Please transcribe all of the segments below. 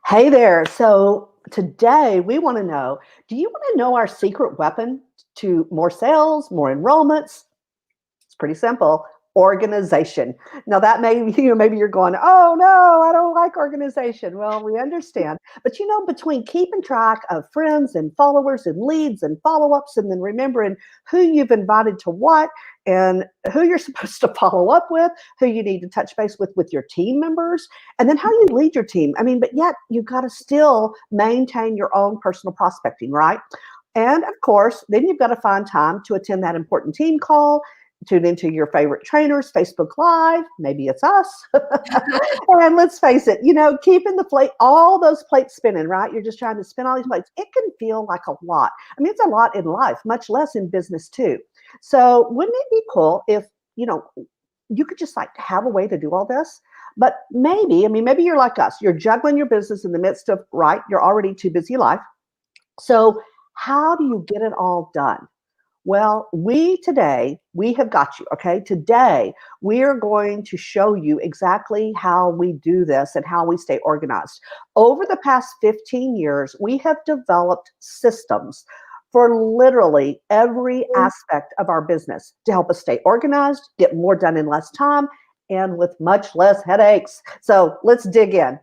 Hey there. So today we want to know, do you want to know our secret weapon to more sales, more enrollments? It's pretty simple. Organization. Now that may, maybe you're going, oh no, I don't like organization. Well, we understand. But between keeping track of friends and followers and leads and follow-ups and then remembering who you've invited to what and who you're supposed to follow up with, who you need to touch base with your team members, and then how you lead your team. I mean, but yet you've got to still maintain your own personal prospecting, right? And of course, then you've got to find time to attend that important team call, tune into your favorite trainers, Facebook Live, maybe it's us. And let's face it, keeping the plate, all those plates spinning, right? You're just trying to spin all these plates. It can feel like a lot. I mean, it's a lot in life, much less in business too. So wouldn't it be cool if, you could just like have a way to do all this? But maybe you're like us. You're juggling your business in the midst of, right? You're already too busy life. So how do you get it all done? Well, we have got you, okay? Today, we are going to show you exactly how we do this and how we stay organized. Over the past 15 years, we have developed systems for literally every aspect of our business to help us stay organized, get more done in less time, and with much less headaches. So let's dig in.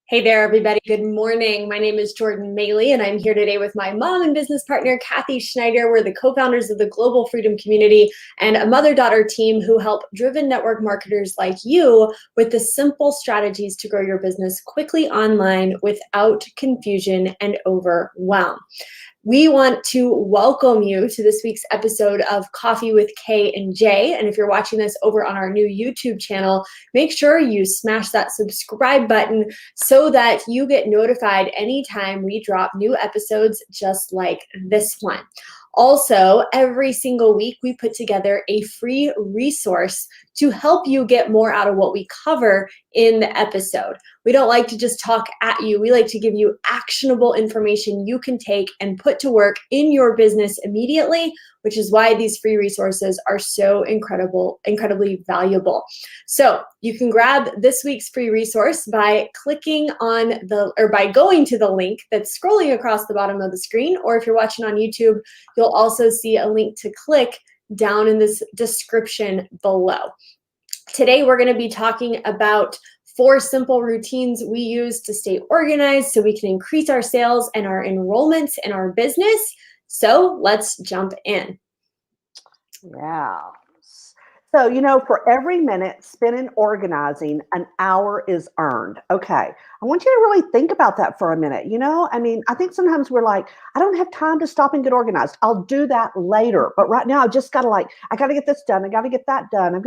Hey there, everybody. Good morning. My name is Jordan Maley, and I'm here today with my mom and business partner, Kathy Schneider. We're the co-founders of the Global Freedom Community and a mother-daughter team who help driven network marketers like you with the simple strategies to grow your business quickly online without confusion and overwhelm. We want to welcome you to this week's episode of Coffee with K and J. And if you're watching this over on our new YouTube channel, make sure you smash that subscribe button so that you get notified anytime we drop new episodes just like this one. Also, every single week, we put together a free resource to help you get more out of what we cover in the episode. We don't like to just talk at you. We like to give you actionable information you can take and put to work in your business immediately, which is why these free resources are so incredibly valuable. So you can grab this week's free resource by clicking on by going to the link that's scrolling across the bottom of the screen, or if you're watching on YouTube, you'll also see a link to click down in this description below. Today, we're going to be talking about 4 simple routines we use to stay organized so we can increase our sales and our enrollments in our business. So let's jump in. Yeah. So, for every minute spent in organizing, an hour is earned. Okay. I want you to really think about that for a minute. I think sometimes we're like, I don't have time to stop and get organized. I'll do that later. But right now, I just got to I got to get this done. I got to get that done.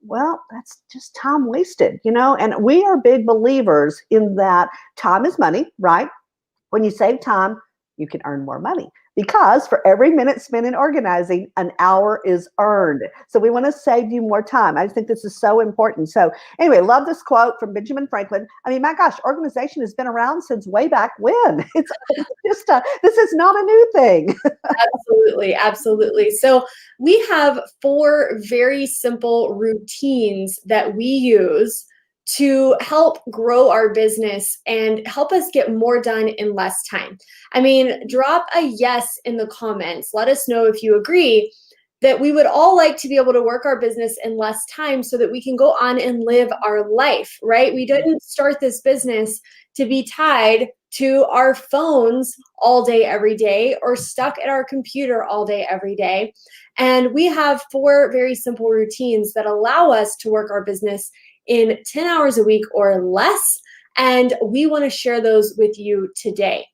Well, that's just time wasted, and we are big believers in that time is money, right? When you save time, you can earn more money. Because for every minute spent in organizing, an hour is earned. So we want to save you more time. I think this is so important. So anyway, love this quote from Benjamin Franklin. I mean, my gosh, organization has been around since way back when. It's just this is not a new thing. Absolutely. So we have 4 very simple routines that we use to help grow our business and help us get more done in less time. I mean, drop a yes in the comments. Let us know if you agree that we would all like to be able to work our business in less time so that we can go on and live our life, right? We didn't start this business to be tied to our phones all day, every day, or stuck at our computer all day, every day. And we have 4 very simple routines that allow us to work our business in 10 hours a week or less, and we want to share those with you today.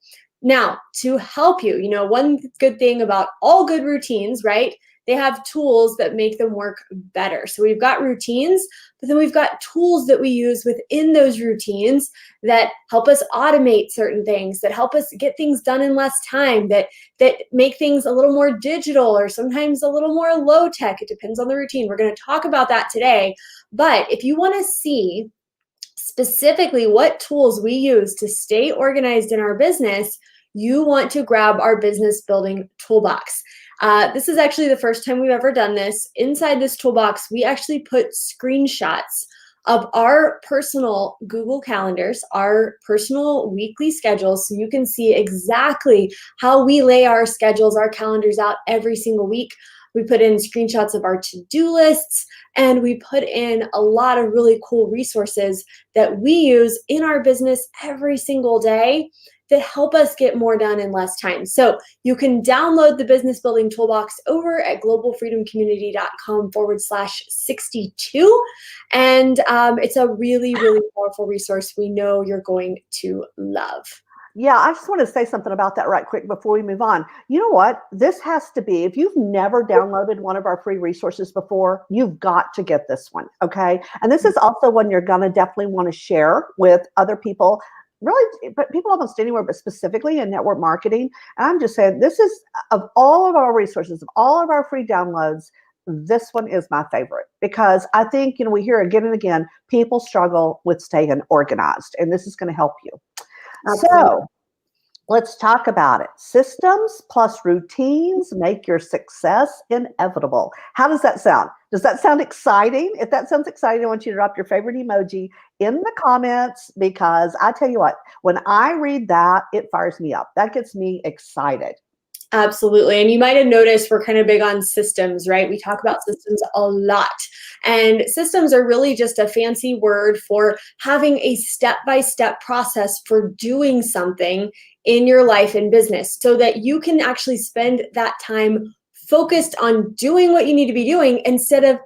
Now, to help you, one good thing about all good routines, right? They have tools that make them work better. So we've got routines, but then we've got tools that we use within those routines that help us automate certain things, that help us get things done in less time, that make things a little more digital or sometimes a little more low tech. It depends on the routine. We're going to talk about that today. But if you want to see specifically what tools we use to stay organized in our business, you want to grab our business building toolbox. This is actually the first time we've ever done this. Inside this toolbox, we actually put screenshots of our personal Google calendars, our personal weekly schedules, so you can see exactly how we lay our schedules, our calendars out every single week. We put in screenshots of our to-do lists, and we put in a lot of really cool resources that we use in our business every single day that help us get more done in less time. So you can download the Business Building Toolbox over at globalfreedomcommunity.com/62. And it's a really, really powerful resource we know you're going to love. Yeah, I just want to say something about that right quick before we move on. You know what? This has to be, if you've never downloaded one of our free resources before, you've got to get this one, okay? And this is also one you're going to definitely want to share with other people, really, but people almost anywhere, but specifically in network marketing. And I'm just saying, this is, of all of our resources, of all of our free downloads, this one is my favorite, because I think, we hear again and again, people struggle with staying organized, and this is going to help you. So let's talk about it. Systems plus routines make your success inevitable. How does that sound? Does that sound exciting? If that sounds exciting, I want you to drop your favorite emoji in the comments, because I tell you what, when I read that, it fires me up. That gets me excited. Absolutely. And you might have noticed we're kind of big on systems, right? We talk about systems a lot. And systems are really just a fancy word for having a step-by-step process for doing something in your life and business, so that you can actually spend that time focused on doing what you need to be doing instead of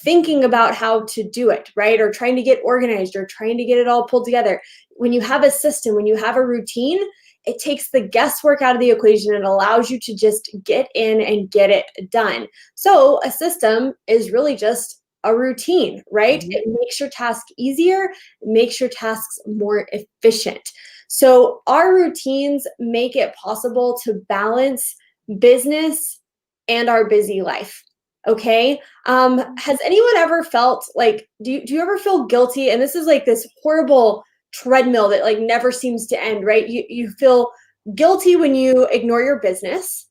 thinking about how to do it, right? Or trying to get organized or trying to get it all pulled together. When you have a system, when you have a routine, it takes the guesswork out of the equation and allows you to just get in and get it done. So a system is really just a routine, right? Mm-hmm. It makes your task easier, makes your tasks more efficient. So our routines make it possible to balance business and our busy life. Okay. Has anyone ever felt like, do you ever feel guilty? And this is like this horrible treadmill that like never seems to end, right? You feel guilty when you ignore your business.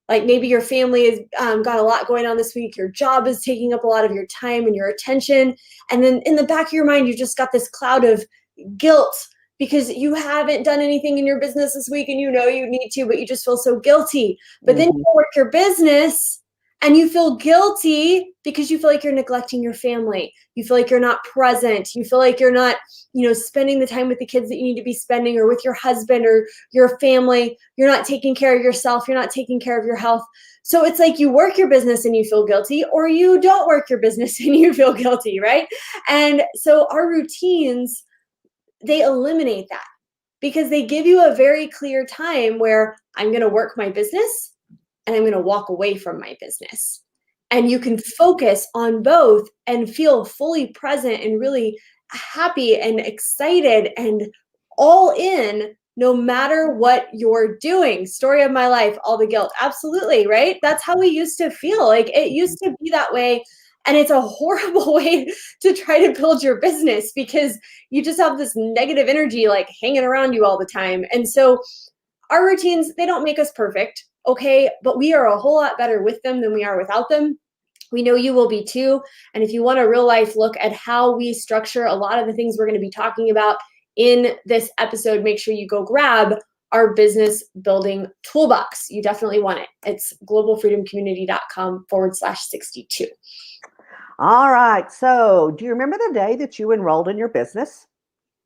Like maybe your family has got a lot going on this week. Your job is taking up a lot of your time and your attention. And then in the back of your mind, you just got this cloud of guilt because you haven't done anything in your business this week and you know you need to, but you just feel so guilty. But then you work your business and you feel guilty because you feel like you're neglecting your family. You feel like you're not present. You feel like you're not, spending the time with the kids that you need to be spending, or with your husband or your family. You're not taking care of yourself. You're not taking care of your health. So it's like you work your business and you feel guilty, or you don't work your business and you feel guilty, right? And so our routines, they eliminate that, because they give you a very clear time where I'm going to work my business and I'm going to walk away from my business. And you can focus on both and feel fully present and really happy and excited and all in, no matter what you're doing. Story of my life, all the guilt. Absolutely, right? That's how we used to feel. Like it used to be that way. And it's a horrible way to try to build your business, because you just have this negative energy like hanging around you all the time. And so our routines, they don't make us perfect, okay? But we are a whole lot better with them than we are without them. We know you will be too. And if you want a real life look at how we structure a lot of the things we're going to be talking about in this episode, make sure you go grab our business building toolbox. You definitely want it. It's globalfreedomcommunity.com/62. All right. So do you remember the day that you enrolled in your business?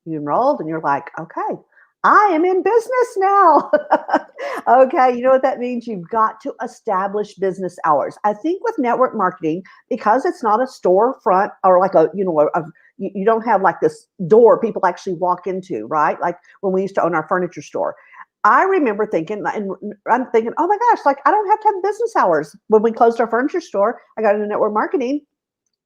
You enrolled and you're like, okay, I am in business now. Okay, you know what that means? You've got to establish business hours. I think with network marketing, because it's not a storefront or like you don't have like this door people actually walk into, right? Like when we used to own our furniture store. I remember thinking, and I'm thinking, oh my gosh, like I don't have to have business hours. When we closed our furniture store, I got into network marketing.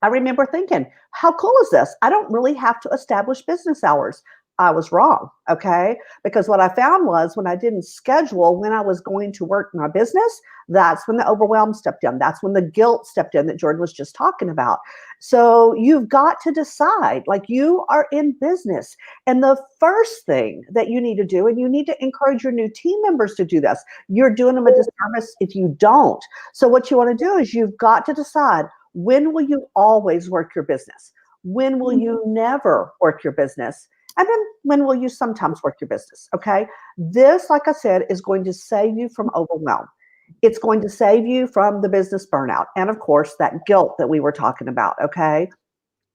I remember thinking, how cool is this? I don't really have to establish business hours. I was wrong, okay? Because what I found was when I didn't schedule when I was going to work my business, that's when the overwhelm stepped in. That's when the guilt stepped in that Jordan was just talking about. So you've got to decide, like you are in business. And the first thing that you need to do, and you need to encourage your new team members to do this, you're doing them a disservice if you don't. So what you want to do is you've got to decide, when will you always work your business? When will you never work your business? And then when will you sometimes work your business? Okay. This, like I said, is going to save you from overwhelm. It's going to save you from the business burnout. And of course, that guilt that we were talking about. Okay.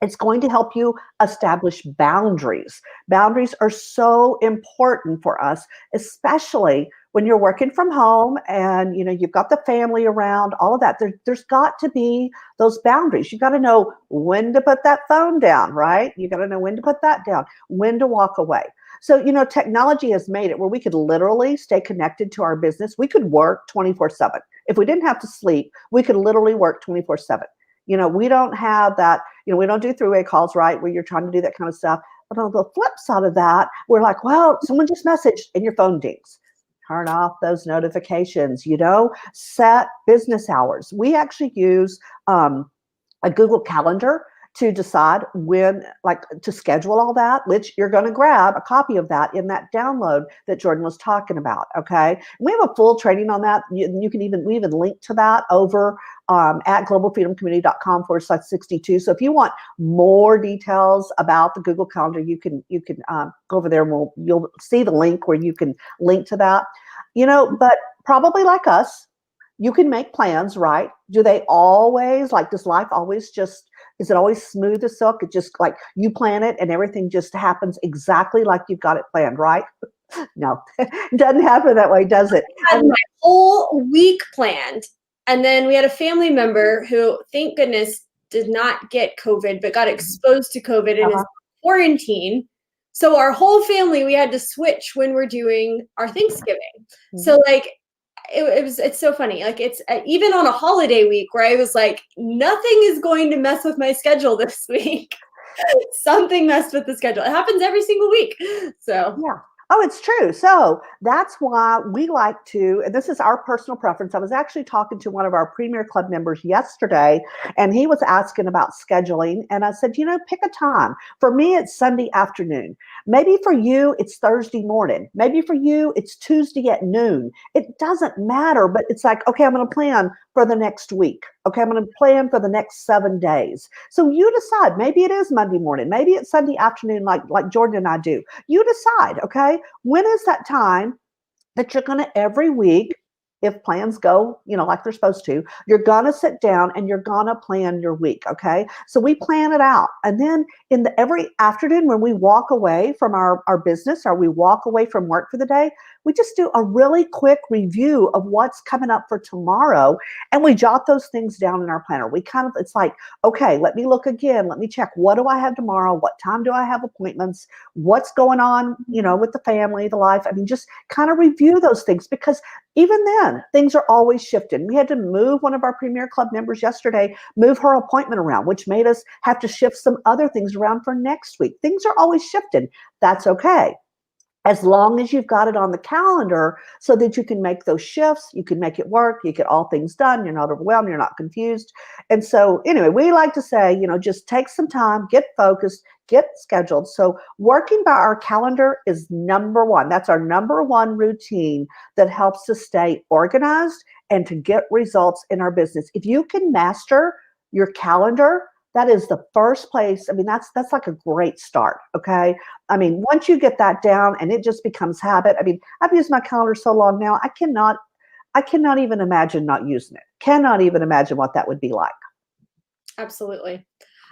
It's going to help you establish boundaries. Boundaries are so important for us, especially when you're working from home and you've got the family around, all of that. There's got to be those boundaries. You got to know when to put that phone down, right? You got to know when to put that down, when to walk away. So, technology has made it where we could literally stay connected to our business. We could work 24/7. If we didn't have to sleep, we could literally work 24/7. We don't have that, we don't do three-way calls, right, where you're trying to do that kind of stuff. But on the flip side of that, we're like, well, someone just messaged and your phone dings. Turn off those notifications, set business hours. We actually use a Google Calendar to decide when, like, to schedule all that, which you're going to grab a copy of that in that download that Jordan was talking about. Okay. And we have a full training on that. We even link to that over at globalfreedomcommunity.com/62. So if you want more details about the Google Calendar, you can go over there and you'll see the link where you can link to that. But probably like us, you can make plans, right? Do they always, like, does life always just, is it always smooth as silk? It just, like, you plan it and everything just happens exactly like you've got it planned, right? No, it doesn't happen that way, does it? I had my whole week planned. And then we had a family member who, thank goodness, did not get COVID, but got exposed to COVID and is quarantined. So our whole family, we had to switch when we're doing our Thanksgiving. So, like, it's so funny. Like, it's even on a holiday week where I was like, nothing is going to mess with my schedule this week. Something messed with the schedule. It happens every single week. So yeah. Oh, it's true. So that's why we like to, and this is our personal preference. I was actually talking to one of our Premier Club members yesterday, and he was asking about scheduling. And I said, pick a time. For me, it's Sunday afternoon. Maybe for you, it's Thursday morning. Maybe for you, it's Tuesday at noon. It doesn't matter, but it's like, okay, I'm going to plan for the next week. Okay, I'm going to plan for the next 7 days. So you decide. Maybe it is Monday morning. Maybe it's Sunday afternoon, like Jordan and I do. You decide, okay? When is that time that you're going to, every week, if plans go, like they're supposed to, you're going to sit down and you're going to plan your week, okay? So we plan it out. And then every afternoon when we walk away from our business, or we walk away from work for the day, we just do a really quick review of what's coming up for tomorrow. And we jot those things down in our planner. It's like, okay, let me look again. Let me check. What do I have tomorrow? What time do I have appointments? What's going on, with the family, the life? I mean, just kind of review those things, because even then, things are always shifting. We had to move one of our Premier Club members yesterday, move her appointment around, which made us have to shift some other things around for next week. Things are always shifting. That's okay. As long as you've got it on the calendar so that you can make those shifts, you can make it work, you get all things done, you're not overwhelmed, you're not confused. And so anyway, we like to say, just take some time, get focused, get scheduled. So working by our calendar is number one. That's our number one routine that helps us stay organized and to get results in our business. If you can master your calendar, that is the first place. I mean, that's like a great start. Okay. I mean, once you get that down and it just becomes habit. I mean, I've used my calendar so long now, I cannot even imagine not using it. Cannot even imagine what that would be like. absolutely.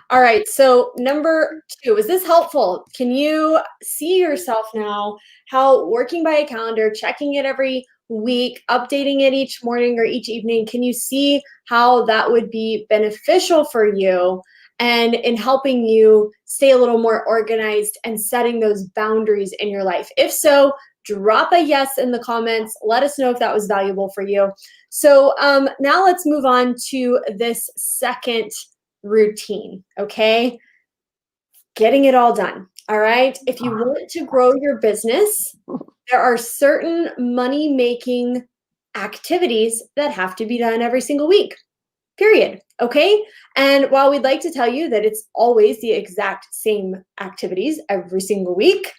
All right. So number 2, is this helpful? Can you see yourself now how working by a calendar, checking it every week, updating it each morning or each evening, can you see how that would be beneficial for you and in helping you stay a little more organized and setting those boundaries in your life? If so, drop a yes in the comments. Let us know if that was valuable for you. So now let's move on to this second routine, okay? Getting it all done. All right. If you want to grow your business, there are certain money-making activities that have to be done every single week, period. Okay. And while we'd like to tell you that it's always the exact same activities every single week,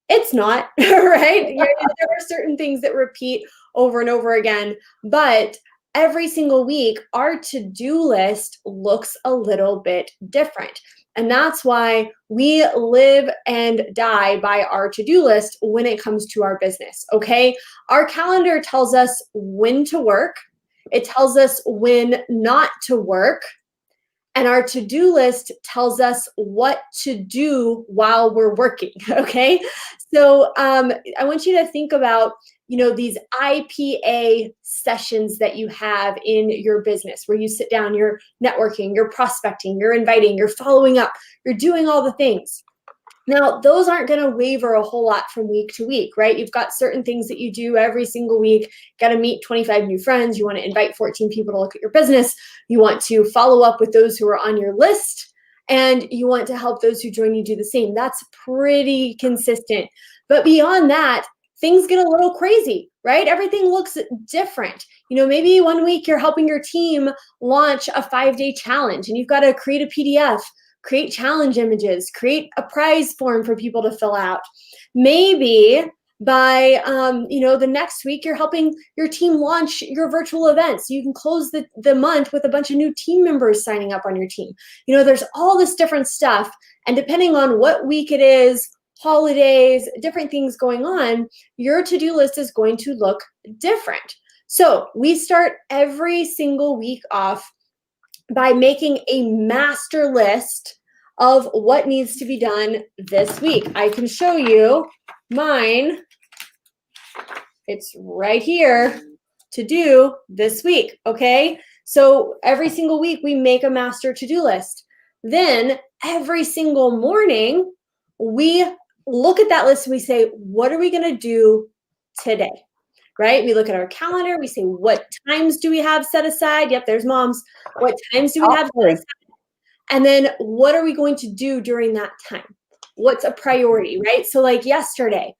it's not, right? There are certain things that repeat over and over again, but every single week, our to-do list looks a little bit different. And that's why we live and die by our to-do list when it comes to our business, okay? Our calendar tells us when to work. It tells us when not to work. And our to-do list tells us what to do while we're working, okay? So I want you to think about, these IPA sessions that you have in your business where you sit down, you're networking, you're prospecting, you're inviting, you're following up, you're doing all the things. Now, those aren't going to waver a whole lot from week to week, right? You've got certain things that you do every single week. Got to meet 25 new friends. You want to invite 14 people to look at your business. You want to follow up with those who are on your list. And you want to help those who join you do the same. That's pretty consistent. But beyond that, things get a little crazy, right? Everything looks different. Maybe one week you're helping your team launch a 5-day challenge and you've got to create a PDF, create challenge images, create a prize form for people to fill out. Maybe by the next week, you're helping your team launch your virtual events. You can close the month with a bunch of new team members signing up on your team. There's all this different stuff. And depending on what week it is, holidays, different things going on, your to-do list is going to look different. So we start every single week off by making a master list of what needs to be done this week. I can show you mine. It's right here to do this week, okay? So every single week we make a master to-do list. Then every single morning we look at that list and we say, what are we going to do today? Right? We look at our calendar. We say, what times do we have set aside? Yep, there's moms. What times do we have set aside? And then what are we going to do during that time? What's a priority, right? So like yesterday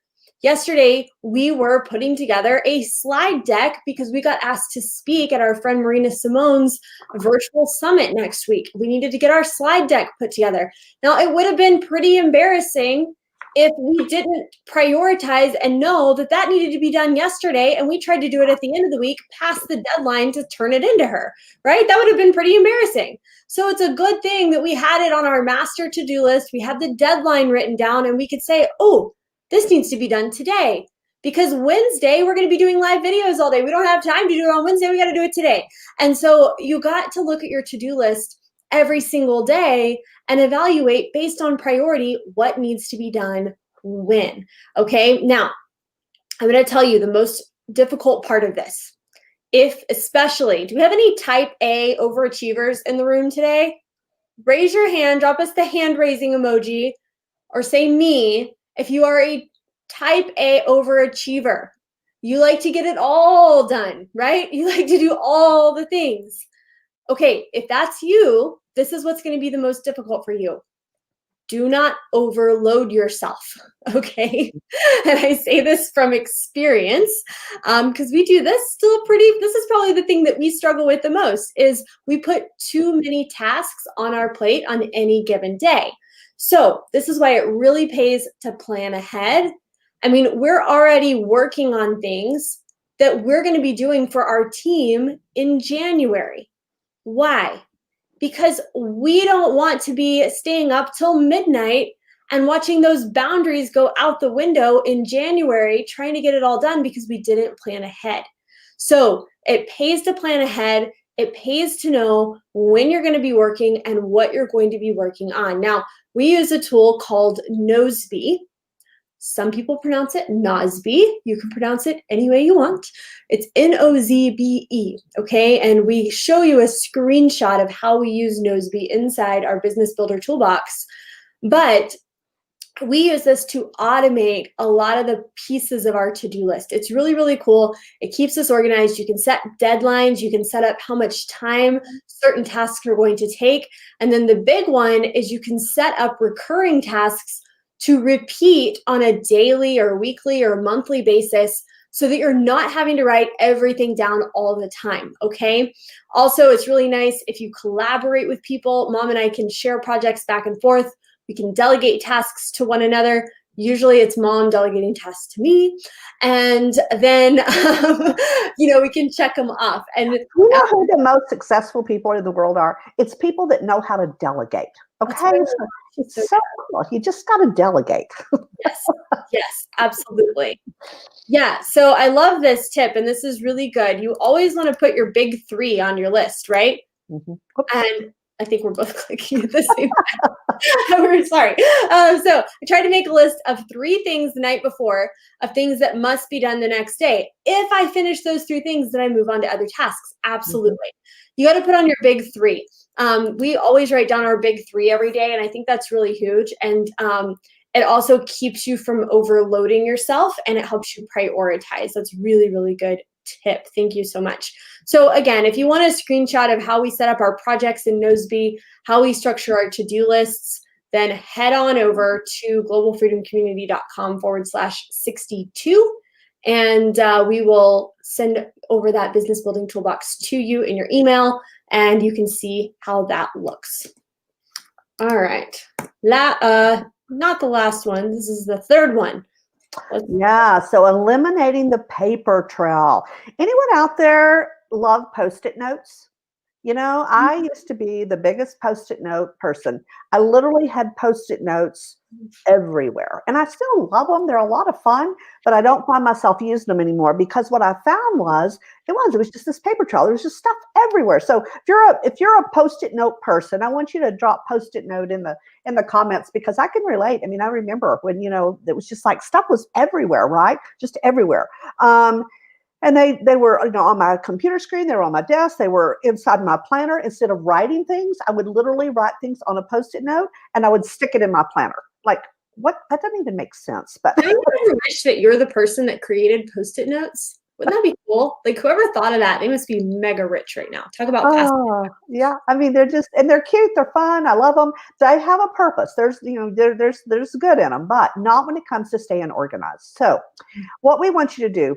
we were putting together a slide deck because we got asked to speak at our friend Marina Simone's virtual summit next week. We needed to get our slide deck put together. Now, it would have been pretty embarrassing if we didn't prioritize and know that needed to be done yesterday and we tried to do it at the end of the week past the deadline to turn it into her, right? That would have been pretty embarrassing. So it's a good thing that we had it on our master to-do list. We had the deadline written down and we could say, oh, this needs to be done today. Because Wednesday, we're going to be doing live videos all day. We don't have time to do it on Wednesday. We got to do it today. And so you got to look at your to-do list every single day and evaluate based on priority what needs to be done when. Okay, now I'm going to tell you the most difficult part of this. Do we have any type A overachievers in the room today? Raise your hand, drop us the hand raising emoji, or say me if you are a type A overachiever. You like to get it all done, right? You like to do all the things. Okay, if that's you, this is what's going to be the most difficult for you. Do not overload yourself, okay? And I say this from experience because we do this this is probably the thing that we struggle with the most is we put too many tasks on our plate on any given day. So this is why it really pays to plan ahead. I mean, we're already working on things that we're going to be doing for our team in January. Why? Because we don't want to be staying up till midnight and watching those boundaries go out the window in January, trying to get it all done because we didn't plan ahead. So it pays to plan ahead. It pays to know when you're going to be working and what you're going to be working on. Now, we use a tool called Nosby. Some people pronounce it Nosby. You can pronounce it any way you want. It's Nozbe, okay? And we show you a screenshot of how we use Nosby inside our Business Builder Toolbox. But we use this to automate a lot of the pieces of our to-do list. It's really, really cool. It keeps us organized. You can set deadlines. You can set up how much time certain tasks are going to take. And then the big one is you can set up recurring tasks to repeat on a daily or weekly or monthly basis so that you're not having to write everything down all the time, okay? Also, it's really nice if you collaborate with people. Mom and I can share projects back and forth. We can delegate tasks to one another. Usually it's mom delegating tasks to me. And then, we can check them off. And you know who the most successful people in the world are? It's people that know how to delegate. Okay, right. so it's so cool. You just got to delegate. Yes, absolutely. Yeah, so I love this tip, and this is really good. You always want to put your big 3 on your list, right? Mm-hmm. And I think we're both clicking at the same time. We're sorry. So I tried to make a list of 3 things the night before of things that must be done the next day. If I finish those 3 things, then I move on to other tasks. Absolutely. Mm-hmm. You got to put on your big 3. We always write down our big 3 every day, and I think that's really huge. And it also keeps you from overloading yourself, and it helps you prioritize. That's really, really good tip. Thank you so much. So again, if you want a screenshot of how we set up our projects in Noseby, how we structure our to-do lists, then head on over to globalfreedomcommunity.com/62, and we will send over that business building toolbox to you in your email, and you can see how that looks. All right. Not the last one. This is the third one. Yeah, so eliminating the paper trail. Anyone out there love Post-it notes? You know, I used to be the biggest Post-it note person. I literally had Post-it notes everywhere, and I still love them. They're a lot of fun, but I don't find myself using them anymore because what I found was it was just this paper trail. There was just stuff everywhere. So if you're a Post-it note person, I want you to drop Post-it note in the comments because I can relate. I mean, I remember when it was just like stuff was everywhere, right? Just everywhere. And they were, on my computer screen, they were on my desk, they were inside my planner. Instead of writing things, I would literally write things on a Post-it note and I would stick it in my planner. Like, what? That doesn't even make sense. But don't you ever wish that you're the person that created Post-it notes? Wouldn't that be cool? Like whoever thought of that, they must be mega rich right now. Talk about passive. Yeah. I mean, they're cute, they're fun. I love them. They have a purpose. There's good in them, but not when it comes to staying organized. So what we want you to do,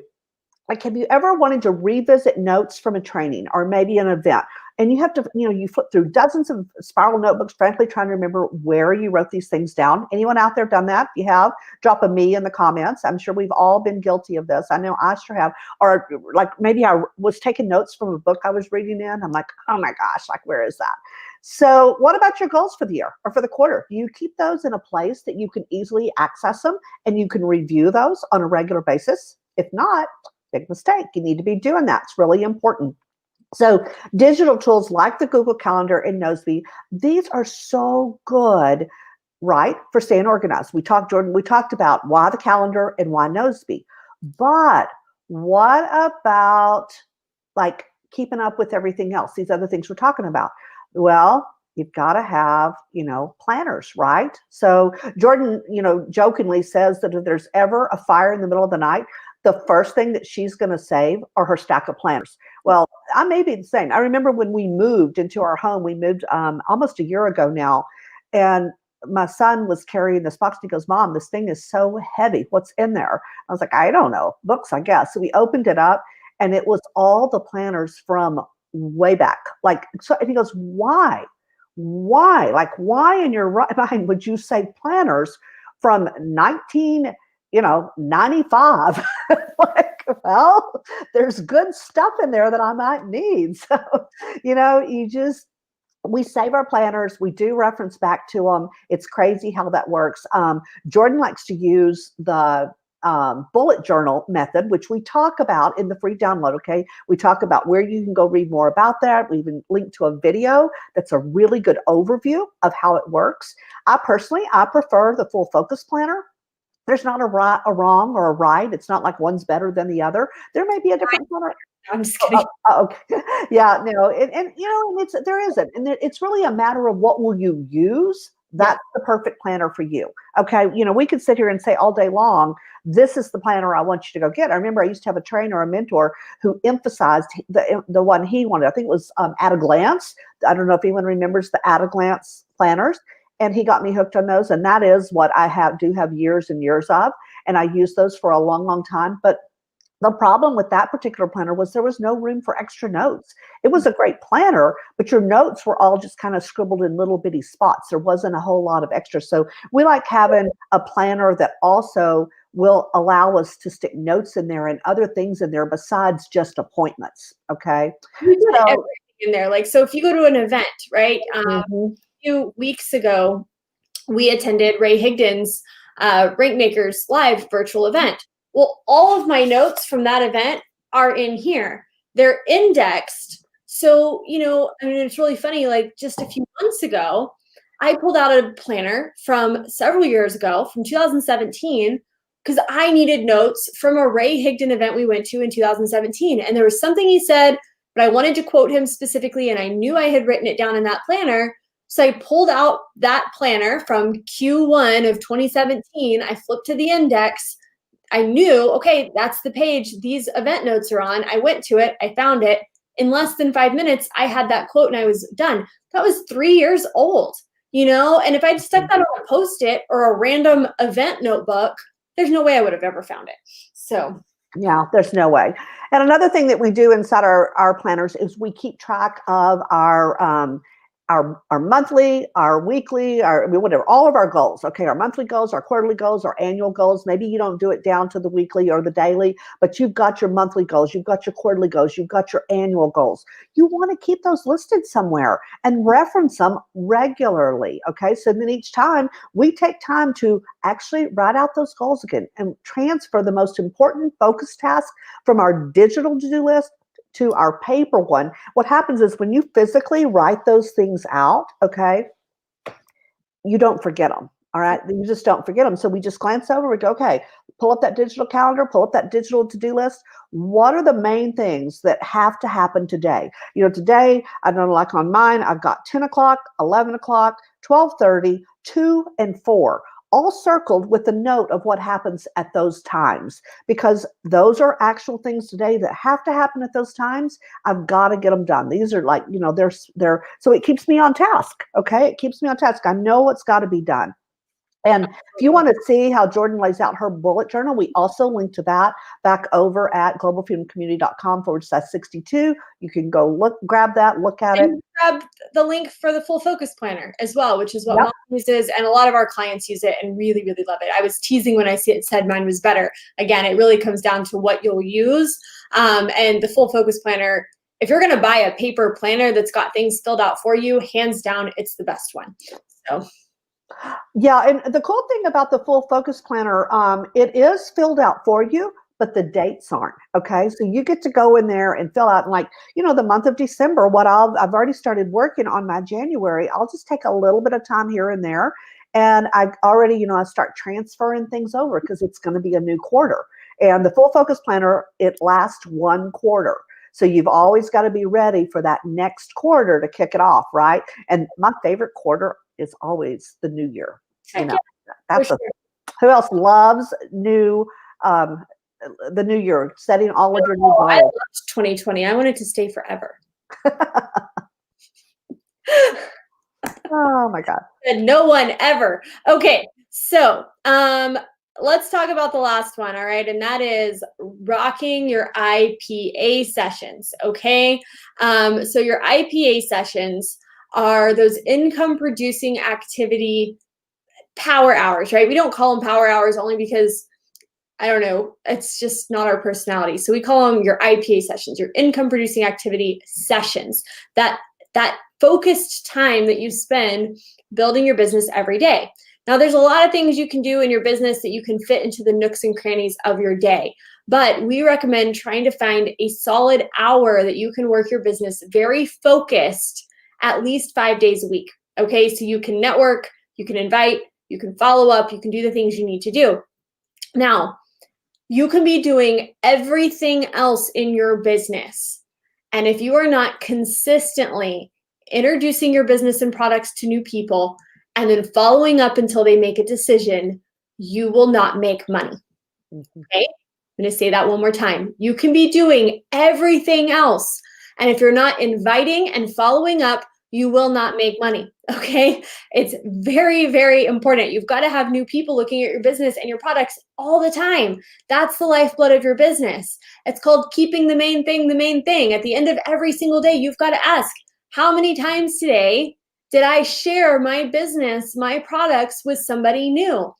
like, have you ever wanted to revisit notes from a training or maybe an event? And you have to, you flip through dozens of spiral notebooks, frankly, trying to remember where you wrote these things down. Anyone out there done that? If you have, drop a me in the comments. I'm sure we've all been guilty of this. I know I sure have. Or like maybe I was taking notes from a book I was reading in. I'm like, oh my gosh, like where is that? So what about your goals for the year or for the quarter? Do you keep those in a place that you can easily access them and you can review those on a regular basis? If not, big mistake. You need to be doing that. It's really important. So digital tools like the Google Calendar and Noseby, these are so good, right, for staying organized. Jordan, we talked about why the calendar and why Noseby. But what about like keeping up with everything else, these other things we're talking about? Well, you've got to have, planners, right? So Jordan, jokingly says that if there's ever a fire in the middle of the night, the first thing that she's going to save are her stack of planners. Well, I may be the same. I remember when we moved into our home, we moved almost a year ago now, and my son was carrying this box. And he goes, "Mom, this thing is so heavy. What's in there?" I was like, "I don't know. Books, I guess." So we opened it up, and it was all the planners from way back. And he goes, "Why? Why? Like, why in your right mind would you say planners from 95?" Like, well, there's good stuff in there that I might need. So, we save our planners. We do reference back to them. It's crazy how that works. Jordan likes to use the bullet journal method, which we talk about in the free download. Okay. We talk about where you can go read more about that. We even link to a video that's a really good overview of how it works. I prefer the full focus planner. There's not a wrong or a right. It's not like one's better than the other. There may be a different planner. I'm just kidding. Okay. Yeah, no, and there isn't. And it's really a matter of what will you use. That's the perfect planner for you. Okay. We could sit here and say all day long, this is the planner I want you to go get. I remember I used to have a trainer, a mentor who emphasized the one he wanted. I think it was At a Glance. I don't know if anyone remembers the At a Glance planners. and he got me hooked on those. And that is what I do have years and years of. And I use those for a long, long time. But the problem with that particular planner was there was no room for extra notes. It was a great planner, but your notes were all just kind of scribbled in little bitty spots. There wasn't a whole lot of extra. So we like having a planner that also will allow us to stick notes in there and other things in there besides just appointments. Okay. We put So, everything in there. Like, so if you go to an event, right? mhm. A few weeks ago, we attended Ray Higdon's Rankmakers Live virtual event. Well, all of my notes from that event are in here. They're indexed. So, I mean, it's really funny. Like just a few months ago, I pulled out a planner from several years ago, from 2017, because I needed notes from a Ray Higdon event we went to in 2017. And there was something he said, but I wanted to quote him specifically, and I knew I had written it down in that planner. So I pulled out that planner from Q1 of 2017. I flipped to the index. I knew, okay, that's the page these event notes are on. I went to it. I found it. In less than 5 minutes, I had that quote and I was done. That was 3 years old, And if I'd stuck that on a Post-it or a random event notebook, there's no way I would have ever found it. So yeah, there's no way. And another thing that we do inside our planners is we keep track of our monthly, our weekly, whatever, all of our goals. Okay, our monthly goals, our quarterly goals, our annual goals. Maybe you don't do it down to the weekly or the daily, but you've got your monthly goals, you've got your quarterly goals, you've got your annual goals. You want to keep those listed somewhere and reference them regularly. Okay, so then each time we take time to actually write out those goals again and transfer the most important focus task from our digital to-do list to our paper one. What happens is when you physically write those things out, okay, you don't forget them. All right. You just don't forget them. So we just glance over, we go, okay, pull up that digital calendar, pull up that digital to-do list. What are the main things that have to happen today? Today, I don't know, like on mine, I've got 10 o'clock, 11 o'clock, 12:30, 2 and 4. All circled with the note of what happens at those times, because those are actual things today that have to happen at those times. I've got to get them done. These are like, they're so it keeps me on task. Okay. It keeps me on task. I know what's got to be done. And if you want to see how Jordan lays out her bullet journal, we also link to that back over at globalfreedomcommunity.com/62. You can go grab that, look at it. And grab the link for the full focus planner as well, which is what Yep. Mom uses. And a lot of our clients use it and really, really love it. I was teasing when I said mine was better. Again, it really comes down to what you'll use. And the full focus planner, if you're going to buy a paper planner that's got things filled out for you, hands down, it's the best one. So. Yeah, and the cool thing about the full focus planner, it is filled out for you, but the dates aren't. Okay, so you get to go in there and fill out, like, the month of December. I've already started working on my January. I'll just take a little bit of time here and there, and I already, I start transferring things over because it's going to be a new quarter. And the full focus planner, it lasts 1 quarter. So you've always got to be ready for that next quarter to kick it off, right? And my favorite quarter is always the new year. That's sure. Who else loves the new year, setting all of your new goals? I loved 2020. I want it to stay forever. Oh my God. And no one ever. Okay, so let's talk about the last one, all right? And that is rocking your IPA sessions, okay? So your IPA sessions are those income producing activity power hours, right? We don't call them power hours only because, I don't know, it's just not our personality. So we call them your IPA sessions, your income producing activity sessions, that focused time that you spend building your business every day. Now, there's a lot of things you can do in your business that you can fit into the nooks and crannies of your day, but we recommend trying to find a solid hour that you can work your business very focused at least 5 days a week. Okay, so you can network, you can invite, you can follow up, you can do the things you need to do. Now, you can be doing everything else in your business. And if you are not consistently introducing your business and products to new people and then following up until they make a decision, you will not make money. Okay? I'm going to say that one more time. You can be doing everything else. And if you're not inviting and following up, you will not make money. Okay. It's very, very important. You've got to have new people looking at your business and your products all the time. That's the lifeblood of your business. It's called keeping the main thing the main thing. At the end of every single day, you've got to ask, how many times today did I share my business, my products with somebody new?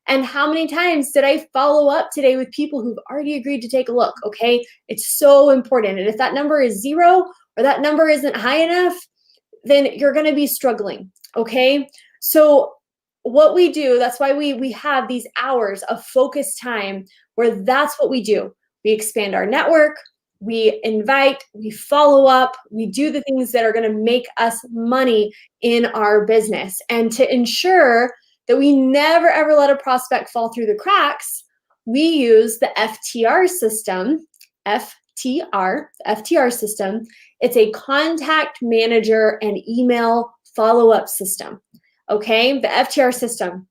And how many times did I follow up today with people who've already agreed to take a look? Okay. It's so important. And if that number is 0 or that number isn't high enough, then you're going to be struggling. Okay. So what we do, that's why we have these hours of focused time where that's what we do. We expand our network, we invite, we follow up, we do the things that are going to make us money in our business. And to ensure that we never ever let a prospect fall through the cracks, we use the FTR system, FTR system. It's a contact manager and email follow-up system. Okay, the FTR system.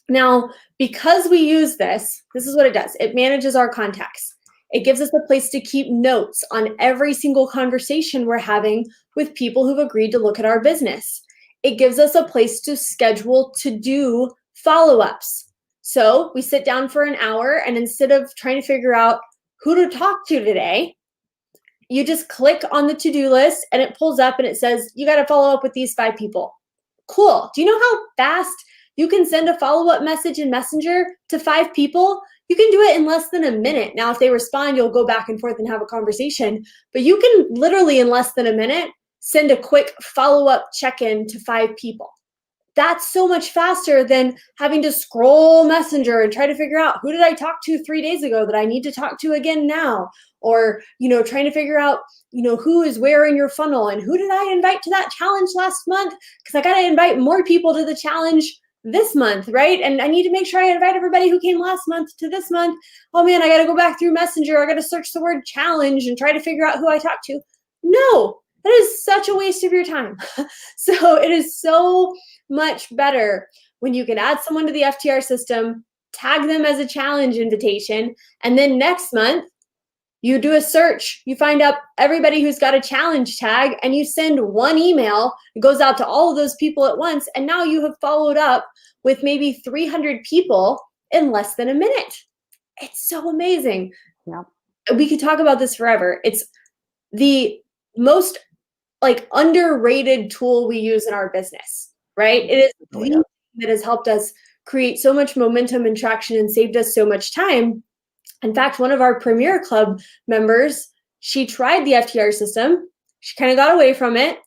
Now, because we use this is what it does. It manages our contacts. It gives us a place to keep notes on every single conversation we're having with people who've agreed to look at our business. It gives us a place to schedule to do follow-ups. So we sit down for an hour, and instead of trying to figure out who to talk to today, you just click on the to-do list and it pulls up and it says, you got to follow up with these 5 people. Cool. Do you know how fast you can send a follow-up message in Messenger to 5 people? You can do it in less than a minute. Now, if they respond, you'll go back and forth and have a conversation, but you can literally in less than a minute send a quick follow-up check-in to 5 people. That's so much faster than having to scroll Messenger and try to figure out, who did I talk to 3 days ago that I need to talk to again now? Or, trying to figure out, who is where in your funnel and who did I invite to that challenge last month? Because I got to invite more people to the challenge this month, right? And I need to make sure I invite everybody who came last month to this month. Oh man, I got to go back through Messenger. I got to search the word challenge and try to figure out who I talked to. No, that is such a waste of your time. So it is so much better when you can add someone to the FTR system, tag them as a challenge invitation, and then next month you do a search, you find out everybody who's got a challenge tag, and you send one email. It goes out to all of those people at once, and now you have followed up with maybe 300 people in less than a minute. It's so amazing. Yeah. We could talk about this forever. It's the most underrated tool we use in our business, right? It is the thing that has helped us create so much momentum and traction and saved us so much time. In fact, one of our Premier Club members, she tried the FTR system. She kind of got away from it.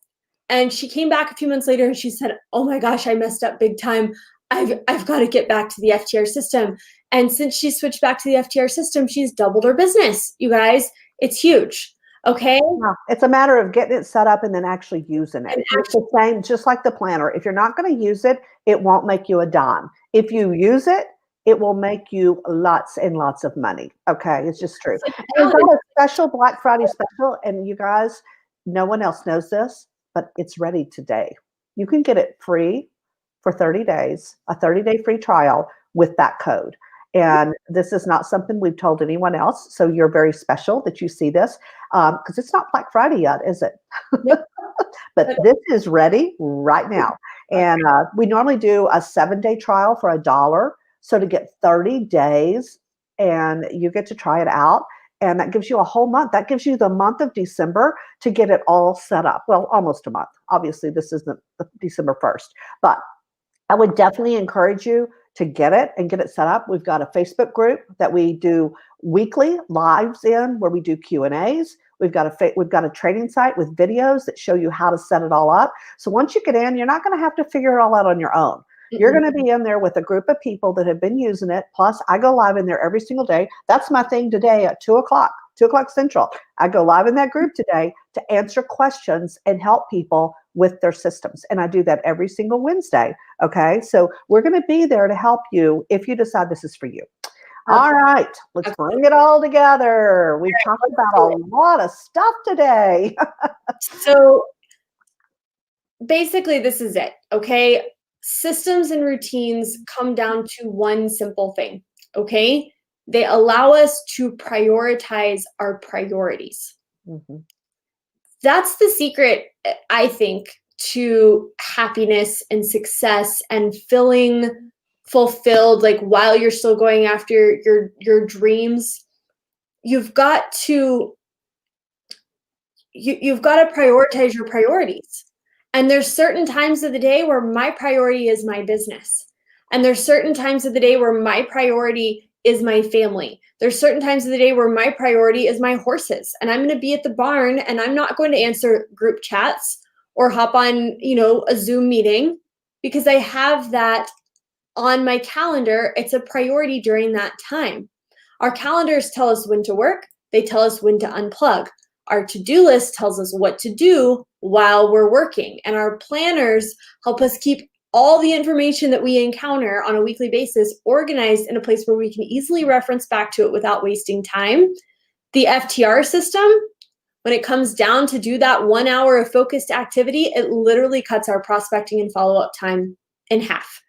And she came back a few months later and she said, oh my gosh, I messed up big time. I've got to get back to the FTR system. And since she switched back to the FTR system, she's doubled her business. You guys, it's huge. Okay. Yeah, it's a matter of getting it set up and then actually using it. It's the same, just like the planner. If you're not going to use it, it won't make you a dime. If you use it, it will make you lots and lots of money. Okay, it's just true. And we've got a special Black Friday special, and you guys, no one else knows this, but it's ready today. You can get it free for 30 days, a 30-day free trial with that code. And this is not something we've told anyone else. So you're very special that you see this because it's not Black Friday yet, is it? But this is ready right now. And we normally do a 7-day trial for $1. So to get 30 days and you get to try it out, and that gives you a whole month. That gives you the month of December to get it all set up. Well, almost a month. Obviously, this isn't December 1st, but I would definitely encourage you to get it and get it set up. We've got a Facebook group that we do weekly lives in where we do Q&As. We've got a training site with videos that show you how to set it all up. So once you get in, you're not going to have to figure it all out on your own. You're going to be in there with a group of people that have been using it. Plus, I go live in there every single day. That's my thing today at 2 o'clock Central. I go live in that group today to answer questions and help people with their systems. And I do that every single Wednesday. Okay. So we're going to be there to help you if you decide this is for you. All right. Let's bring it all together. We've talked about a lot of stuff today. So basically, this is it. Okay. Systems and routines come down to one simple thing. Okay. They allow us to prioritize our priorities. Mm-hmm. That's the secret, I think, to happiness and success and feeling fulfilled, like while you're still going after your dreams, you've got to prioritize your priorities. And there's certain times of the day where my priority is my business. And there's certain times of the day where my priority is my family. There's certain times of the day where my priority is my horses. And I'm going to be at the barn and I'm not going to answer group chats or hop on, a Zoom meeting because I have that on my calendar. It's a priority during that time. Our calendars tell us when to work. They tell us when to unplug. Our to-do list tells us what to do while we're working. And our planners help us keep all the information that we encounter on a weekly basis organized in a place where we can easily reference back to it without wasting time. The FTR system, when it comes down to do that 1 hour of focused activity, it literally cuts our prospecting and follow-up time in half.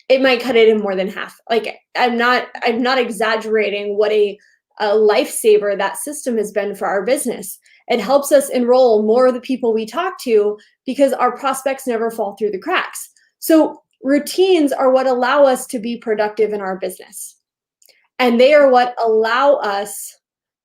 It might cut it in more than half. Like I'm not exaggerating what a lifesaver that system has been for our business. It helps us enroll more of the people we talk to because our prospects never fall through the cracks. So routines are what allow us to be productive in our business. And they are what allow us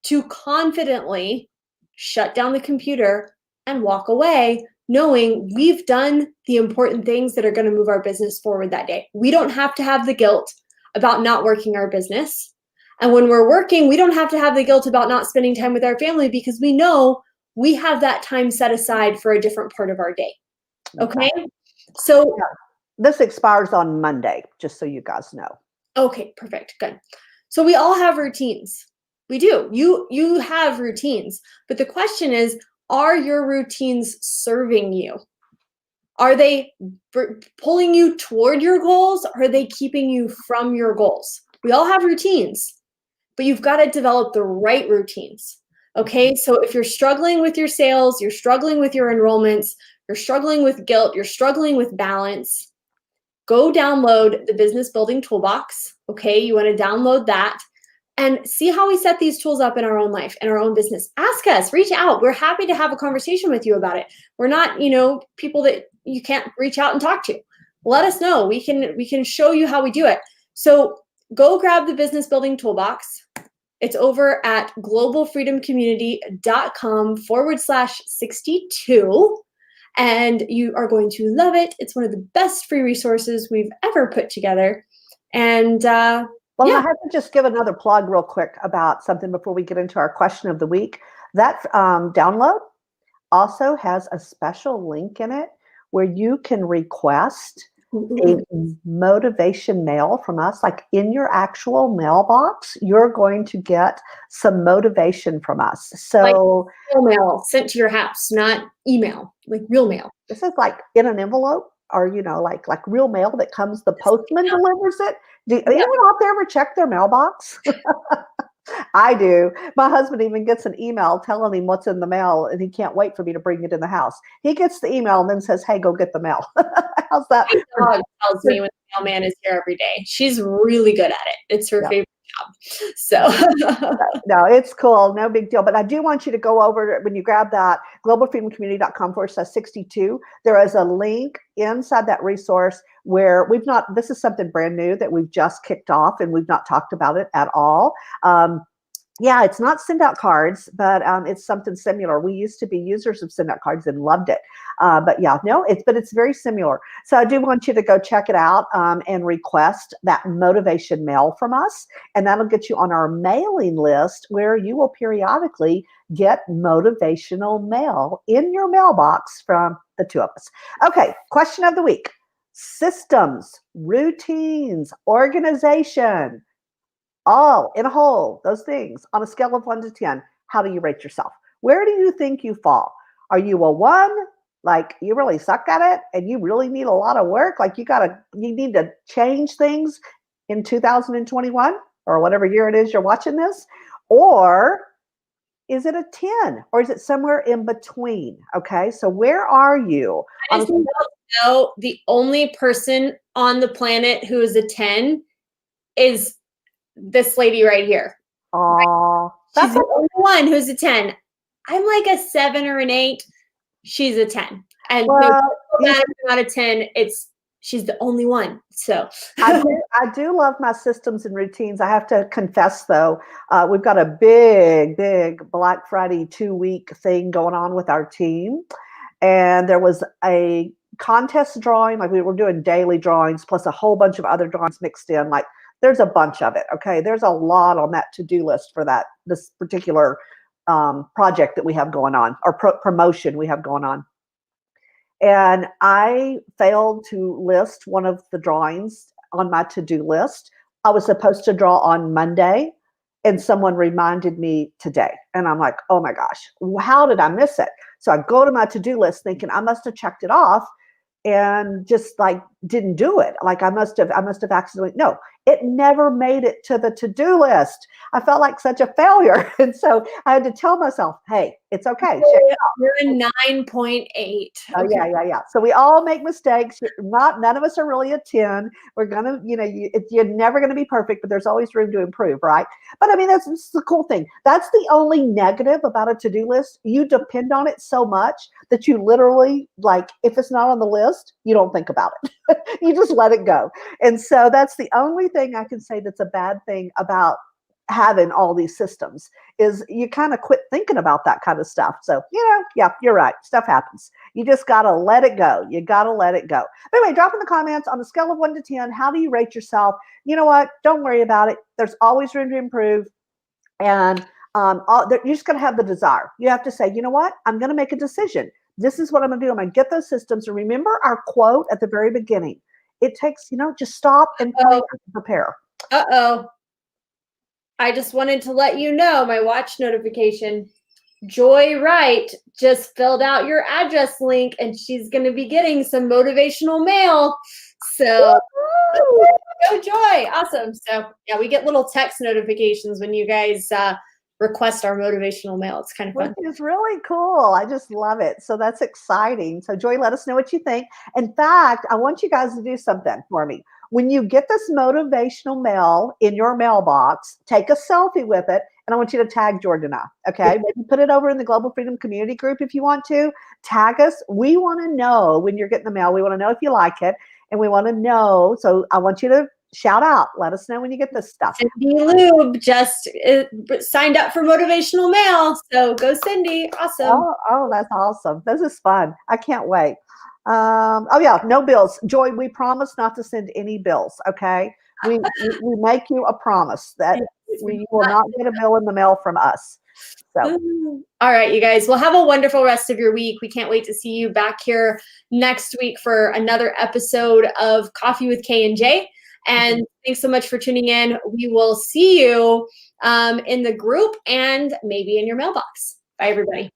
to confidently shut down the computer and walk away knowing we've done the important things that are going to move our business forward that day. We don't have to have the guilt about not working our business. And when we're working, we don't have to have the guilt about not spending time with our family because we know we have that time set aside for a different part of our day. Okay? So this expires on Monday, just so you guys know. Okay, perfect. Good. So we all have routines. We do. You have routines. But the question is, are your routines serving you? Are they pulling you toward your goals? Or are they keeping you from your goals? We all have routines, but you've got to develop the right routines. Okay, so if you're struggling with your sales, you're struggling with your enrollments, you're struggling with guilt, you're struggling with balance, go download the Business Building Toolbox. Okay, you want to download that and see how we set these tools up in our own life, in our own business. Ask us, reach out. We're happy to have a conversation with you about it. We're not, people that you can't reach out and talk to. Let us know. We can show you how we do it. So go grab the Business Building Toolbox. It's over at globalfreedomcommunity.com/62. And you are going to love it. It's one of the best free resources we've ever put together. And I have to just give another plug real quick about something before we get into our question of the week. That download also has a special link in it where you can request a motivation mail from us. Like in your actual mailbox, you're going to get some motivation from us. So like real mail sent to your house, not email, like real mail. This is like in an envelope, or like real mail that comes, the postman delivers it. Do anyone out there ever check their mailbox? I do. My husband even gets an email telling him what's in the mail, and he can't wait for me to bring it in the house. He gets the email and then says, "Hey, go get the mail." How's that? My dog tells me when the mailman is here every day. She's really good at it. It's her favorite job. So no, it's cool. No big deal. But I do want you to go over, when you grab that, globalfreedomcommunity.com/62. There is a link inside that resource where this is something brand new that we've just kicked off and we've not talked about it at all. It's not send out cards, but it's something similar. We used to be users of send out cards and loved it. It's very similar. So I do want you to go check it out and request that motivation mail from us. And that'll get you on our mailing list where you will periodically get motivational mail in your mailbox from the two of us. Okay, question of the week. Systems, routines, organization, all in a whole, those things on a scale of 1 to 10, how do you rate yourself? Where do you think you fall? Are you a 1, like you really suck at it and you really need a lot of work, like you need to change things in 2021 or whatever year it is you're watching this? Or is it a 10, or is it somewhere in between? Okay, so where are you? I just know the only person on the planet who is a 10 is this lady right here. Oh, she's the only one who's a 10. I'm like a 7 or an 8. She's a 10. And so out of 10, she's the only one. So I do love my systems and routines. I have to confess, though, we've got a big Black Friday 2-week thing going on with our team. And there was a contest drawing, like we were doing daily drawings, plus a whole bunch of other drawings mixed in. Like there's a bunch of it. Okay. There's a lot on that to-do list for this particular project that we have going on, or promotion we have going on. And I failed to list one of the drawings on my to-do list. I was supposed to draw on Monday, and someone reminded me today. And I'm like, oh my gosh, how did I miss it? So I go to my to-do list thinking I must have checked it off and just like didn't do it. Like I must have accidentally, no, it never made it to the to-do list. I felt like such a failure. And so I had to tell myself, hey, it's okay. You're a 9.8. Oh, yeah. So we all make mistakes. None of us are really a 10. We're going to, you're never going to be perfect, but there's always room to improve, right? But I mean, that's the cool thing. That's the only negative about a to-do list. You depend on it so much that you literally, like, if it's not on the list, you don't think about it. You just let it go. And so that's the only thing I can say that's a bad thing about having all these systems is you kind of quit thinking about that kind of stuff. So, yeah, you're right. Stuff happens. You just got to let it go. You got to let it go. Anyway, drop in the comments on a scale of 1 to 10. How do you rate yourself? You know what? Don't worry about it. There's always room to improve. And you're just going to have the desire. You have to say, you know what? I'm going to make a decision. This is what I'm going to do. I'm going to get those systems. And remember our quote at the very beginning. It takes, just stop and prepare. Uh-oh. I just wanted to let you know my watch notification. Joy Wright just filled out your address link, and she's going to be getting some motivational mail. So, go Joy. Awesome. So, yeah, we get little text notifications when you guys request our motivational mail. It's kind of fun. Which is really cool. I just love it. So that's exciting. So Joy, let us know what you think. In fact, I want you guys to do something for me. When you get this motivational mail in your mailbox, take a selfie with it, and I want you to tag Jordan and I, okay? Maybe put it over in the Global Freedom Community Group if you want to. Tag us. We want to know when you're getting the mail. We want to know if you like it, and we want to know. So I want you to shout out. Let us know when you get this stuff. Cindy Lube just signed up for motivational mail. So go Cindy. Awesome. Oh, that's awesome. This is fun. I can't wait. Oh yeah, no bills. Joy, we promise not to send any bills, okay? We make you a promise that you will not get a bill in the mail from us. So. All right, you guys. Well, have a wonderful rest of your week. We can't wait to see you back here next week for another episode of Coffee with K&J. And thanks so much for tuning in. We will see you in the group and maybe in your mailbox. Bye, everybody.